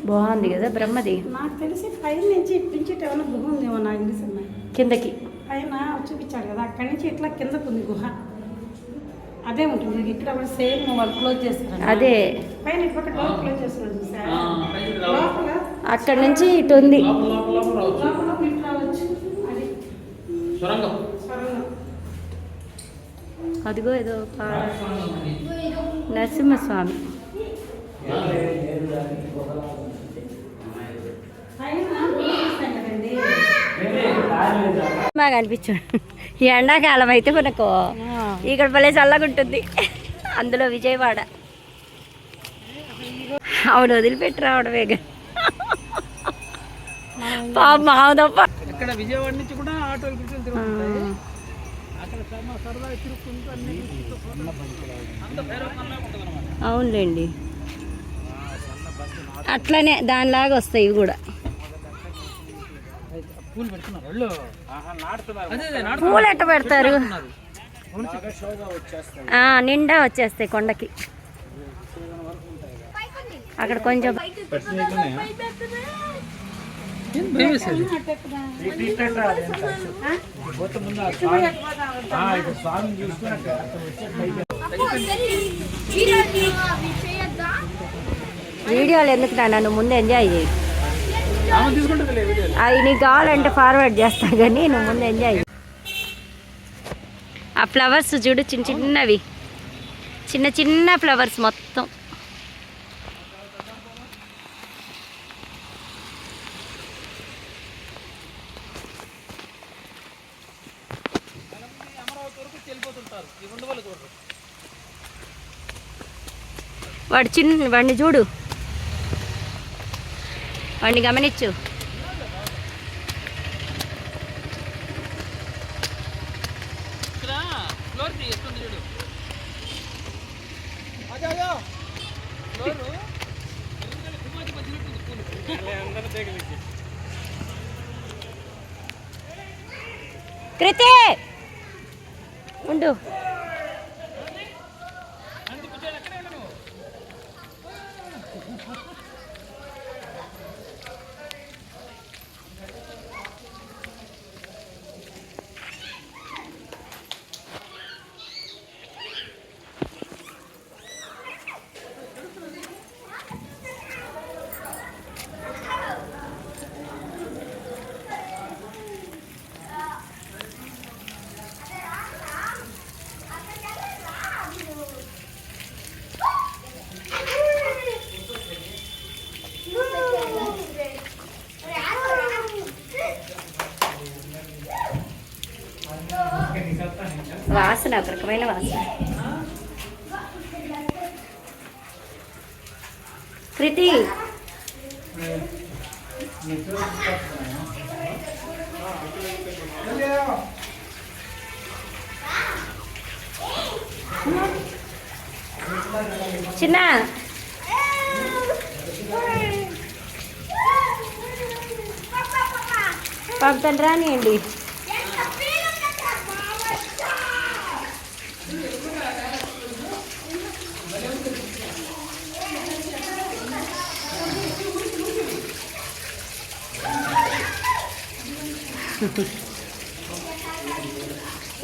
బాగుంది కదా బ్రహ్మది. నాకు తెలిసి పైన నుంచి ఇప్పించేట ఏమైనా గుహ ఉందేమో నాకు తెలిసి. కిందకి పైన చూపించాడు కదా, అక్కడి నుంచి ఇట్లా కిందకు ఉంది గుహ. అదే ఉంటుంది ఇక్కడ కూడా సేమ్ వాళ్ళు క్లోజ్ చేస్తారు. అదే పైన ఇట్లా డోర్ క్లోజ్ చేస్తున్నారు చూసారా, లోపల అక్కడ నుంచి ఇటు ఉంది. లోపల ఇట్లా వచ్చు. అది సొరంగం. అదిగో ఏదో నరసింహస్వామి. బాగా అనిపించాడు. ఈ ఎండాకాలం అయితే మనకు ఇక్కడ భలే చల్లగా ఉంటుంది. అందులో విజయవాడ ఆవిడ వదిలిపెట్టి రావడమే పాప మాదప్ప. ఇక్కడ విజయవాడ నుంచి కూడా ఆటోలు తిరుగుతుంటాయి. అవునులేండి, అట్లనే దానిలాగా వస్తాయి ఇవి కూడా. పూలు ఎట్ట పెడతారు? నిండా వచ్చేస్తాయి కొండకి. అక్కడ కొంచెం వీడియోలు ఎందుకు నన్ను ముందు ఎంజాయ్ చేయి. అవి నీకు కావాలంటే ఫార్వర్డ్ చేస్తా, కానీ నువ్వు ముందు ఎంజాయ్ చేయి. ఆ ఫ్లవర్స్ చూడు, చిన్న చిన్నవి, చిన్న చిన్న ఫ్లవర్స్ మొత్తం. వాడిని చూడు, వాడిని గమనించు. కృతి ఉండు. వాసన, ఒక రకమైన వాసన. కృతి చిన్న పంపుతాను రానియండి.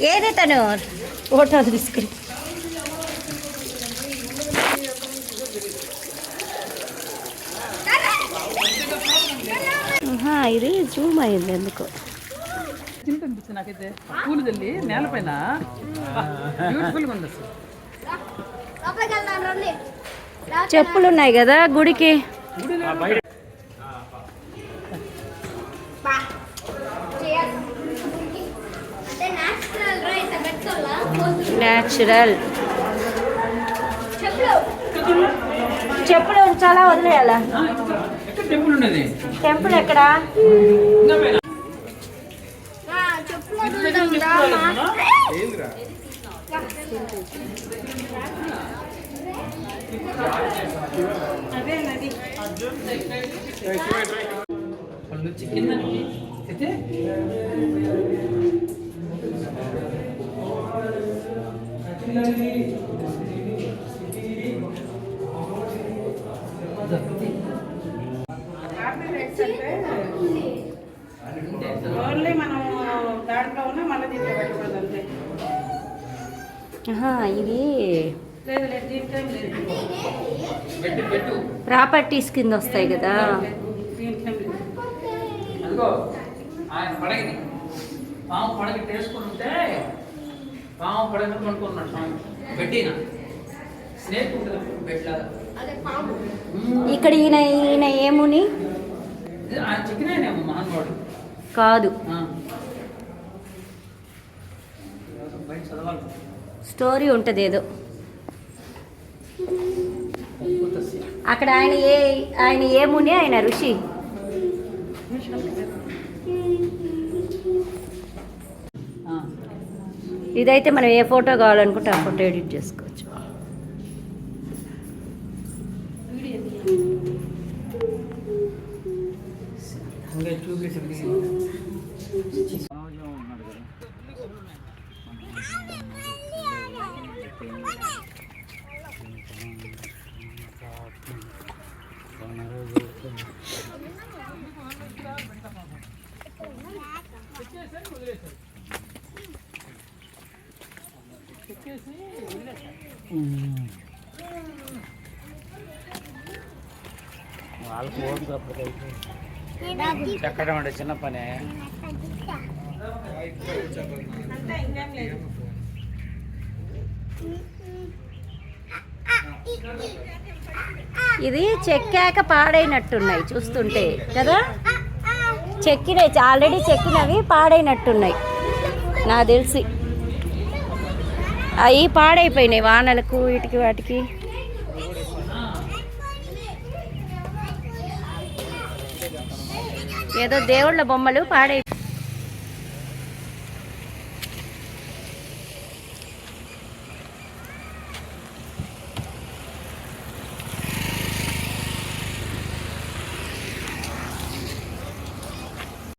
ఏది తను ఫోటోలు తీసుకుని ఇది జూమ్ అయింది ఎందుకో. అనిపిస్తుంది నాకైతే పూలు తల్లి నేలపైన బ్యూటిఫుల్గా ఉంది. చెప్పులు ఉన్నాయి కదా గుడికి. న్యాచురల్ చెప్పులు ఉంచాలా వదిలేయాలా? ఎక్కడ టెంపుల్ ఉండేది? టెంపుల్ ఎక్కడా? ఇంకా పైన. అదే నది. వాళ్ళు వచ్చి కిందకి అయితే ఓన్లీ మనం దాంట్లో ఉన్న మళ్ళీ దీంట్లో పెట్టకూడదు అంతే. ఇది లేదు లేదు దీంట్లో ఏం లేదు. పెట్టు పెట్టు. ప్రాపర్టీస్ కింద వస్తాయి కదా. దీంట్లో ఏం లేదు. అదిగో ఆయన పడగని పాము పడగ వేసుకుని ఉంటే పాము పడగ కొనుక్కున్నాడు స్వామి. పెట్టిన స్నేక్ ఉంటుంది పెట్టలాగా. ఇక్కడ ఈయన ఏముని ఆయన చిక్కినాయనేమో మహానుభావుడు కాదు, బయట చదవాలి. స్టోరీ ఉంటుంది ఏదో. అక్కడ ఆయన ఏముని, ఆయన ఋషి. ఇదైతే మనం ఏ ఫోటో కావాలనుకుంటే ఆ ఫోటో ఎడిట్ చేసుకోవచ్చు. వాళ్ళకి ఓటు తప్పకైతే ఎక్కడం అంటే చిన్న పనే. అంతే ఇంకేం లేదు. ఇది చెక్కాక పాడైనట్టున్నాయి చూస్తుంటే కదా. చెక్కినవి ఆల్రెడీ చెక్కినవి పాడైనట్టున్నాయి నాకు తెలిసి. అవి పాడైపోయినాయి వానలకు వీటికి వాటికి. ఏదో దేవుళ్ళ బొమ్మలు పాడైపోయి